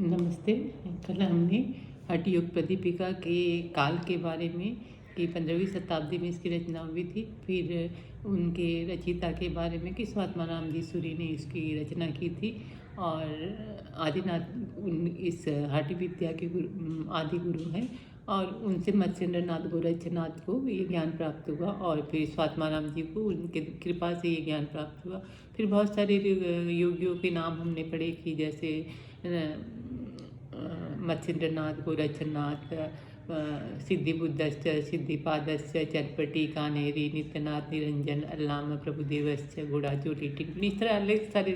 नमस्ते। कल हमने हठ योग प्रदीपिका के काल के बारे में कि 15वीं शताब्दी में इसकी रचना हुई थी। फिर उनके रचयिता के बारे में कि स्वात्माराम जी सूरी ने इसकी रचना की थी और आदिनाथ इस हठ विद्या के आदि गुरु हैं और उनसे मत्स्येंद्रनाथ गोरक्षनाथ को ये ज्ञान प्राप्त हुआ और फिर स्वात्माराम जी को उनके कृपा से ये ज्ञान प्राप्त हुआ। फिर बहुत सारे योगियों के नाम हमने पढ़े कि जैसे मत्स्येंद्रनाथ गोरक्षनाथ, सिद्धिबुद्धश्च, सिद्धिपादश्च, चरपटी, कान्हेरी, नित्यनाथ, निरंजन, अल्लामा प्रभुदेवश्च, घोड़ाचोटी, टिप्पणी, इस तरह अलग सारे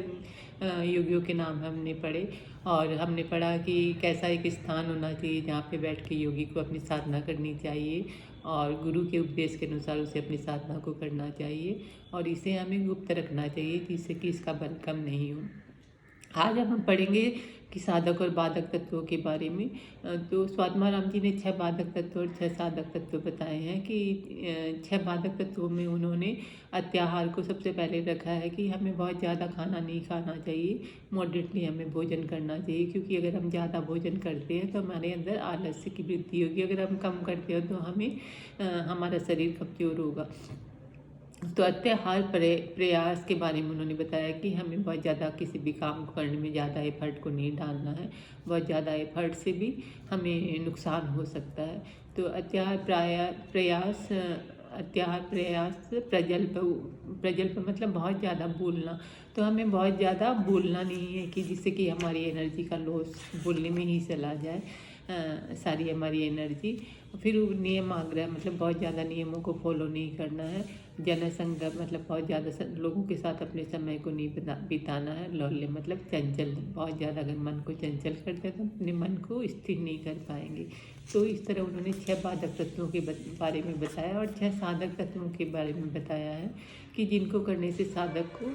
योगियों के नाम हमने पढ़े। और हमने पढ़ा कि कैसा एक स्थान होना चाहिए जहाँ पे बैठ के योगी को अपनी साधना करनी चाहिए और गुरु के उपदेश के अनुसार उसे अपनी साधना को करना चाहिए और इसे हमें गुप्त रखना चाहिए जिससे कि इसका बल कम नहीं हो। आज हम पढ़ेंगे कि साधक और बाधक तत्वों के बारे में। तो स्वात्माराम जी ने 6 बाधक तत्व और 6 साधक तत्व बताए हैं कि 6 बाधक तत्वों में उन्होंने अत्याहार को सबसे पहले रखा है कि हमें बहुत ज़्यादा खाना नहीं खाना चाहिए, मॉडरेटली हमें भोजन करना चाहिए, क्योंकि अगर हम ज़्यादा भोजन करते हैं तो हमारे अंदर आलस्य की वृद्धि होगी, अगर हम कम करते हैं तो हमें हमारा शरीर कमज़ोर होगा। तो अत्याहार प्रयास के बारे में उन्होंने बताया कि हमें बहुत ज़्यादा किसी भी काम को करने में ज़्यादा एफर्ट को नहीं डालना है, बहुत ज़्यादा एफर्ट से भी हमें नुकसान हो सकता है। तो अत्याहार प्रयास प्रजल्प मतलब बहुत ज़्यादा बोलना। तो हमें बहुत ज़्यादा बोलना नहीं है कि जिससे कि हमारी एनर्जी का लॉस बोलने में ही चला जाए, सारी हमारी एनर्जी। फिर नियम आग्रह मतलब बहुत ज़्यादा नियमों को फॉलो नहीं करना है। जनसंग मतलब बहुत ज़्यादा लोगों के साथ अपने समय को नहीं बिताना है। लौल्य मतलब चंचल, बहुत ज़्यादा अगर मन को चंचल करते हैं तो अपने मन को स्थिर नहीं कर पाएंगे। तो इस तरह उन्होंने 6 बाधक तत्वों के बारे में बताया और 6 साधक तत्वों के बारे में बताया है कि जिनको करने से साधक को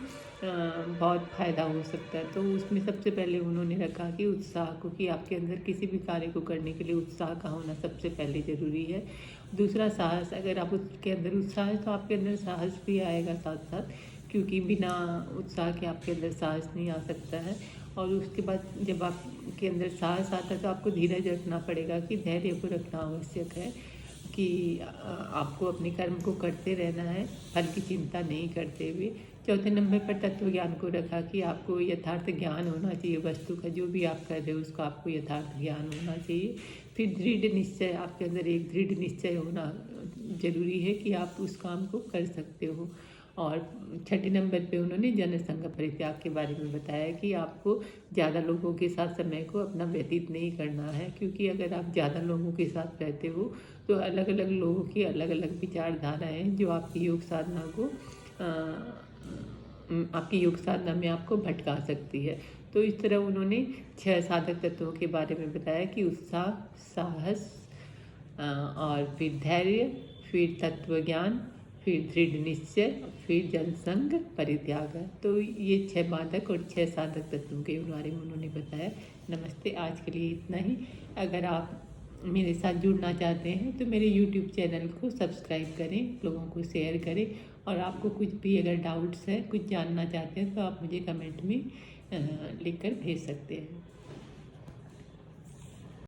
बहुत फ़ायदा हो सकता है। तो उसमें सबसे पहले उन्होंने रखा कि उत्साह को, कि आपके अंदर किसी भी कार्य को करने के लिए उत्साह का होना सबसे पहले ज़रूरी है। दूसरा साहस, अगर आप उसके अंदर उत्साह है तो आपके अंदर साहस भी आएगा साथ साथ, क्योंकि बिना उत्साह के आपके अंदर साहस नहीं आ सकता है। और उसके बाद जब आपके अंदर साहस आता है तो आपको धीरज रखना पड़ेगा, कि धैर्य को रखना आवश्यक है कि आपको अपने कर्म को करते रहना है, फल की चिंता नहीं करते हुए। चौथे नंबर पर तत्व ज्ञान को रखा कि आपको यथार्थ ज्ञान होना चाहिए, वस्तु का जो भी आप कर रहे हो उसका आपको यथार्थ ज्ञान होना चाहिए। फिर दृढ़ निश्चय, आपके अंदर एक दृढ़ निश्चय होना जरूरी है कि आप उस काम को कर सकते हो। और छठे नंबर पे उन्होंने जनसंग परित्याग के बारे में बताया कि आपको ज़्यादा लोगों के साथ समय को अपना व्यतीत नहीं करना है, क्योंकि अगर आप ज़्यादा लोगों के साथ रहते हो तो अलग अलग लोगों की अलग अलग विचारधाराएँ जो आपकी योग साधना को आपकी योग साधना में आपको भटका सकती है। तो इस तरह उन्होंने 6 साधक तत्वों के बारे में बताया कि उत्साह, साहस और फिर धैर्य, फिर तत्व ज्ञान, फिर दृढ़ निश्चय, फिर जनसंग परित्याग। तो ये 6 बाधक और 6 साधक तत्वों के बारे में उन्होंने बताया। नमस्ते, आज के लिए इतना ही। अगर आप मेरे साथ जुड़ना चाहते हैं तो मेरे YouTube चैनल को सब्सक्राइब करें, लोगों को शेयर करें और आपको कुछ भी अगर डाउट्स है, कुछ जानना चाहते हैं तो आप मुझे कमेंट में लिख कर भेज सकते हैं।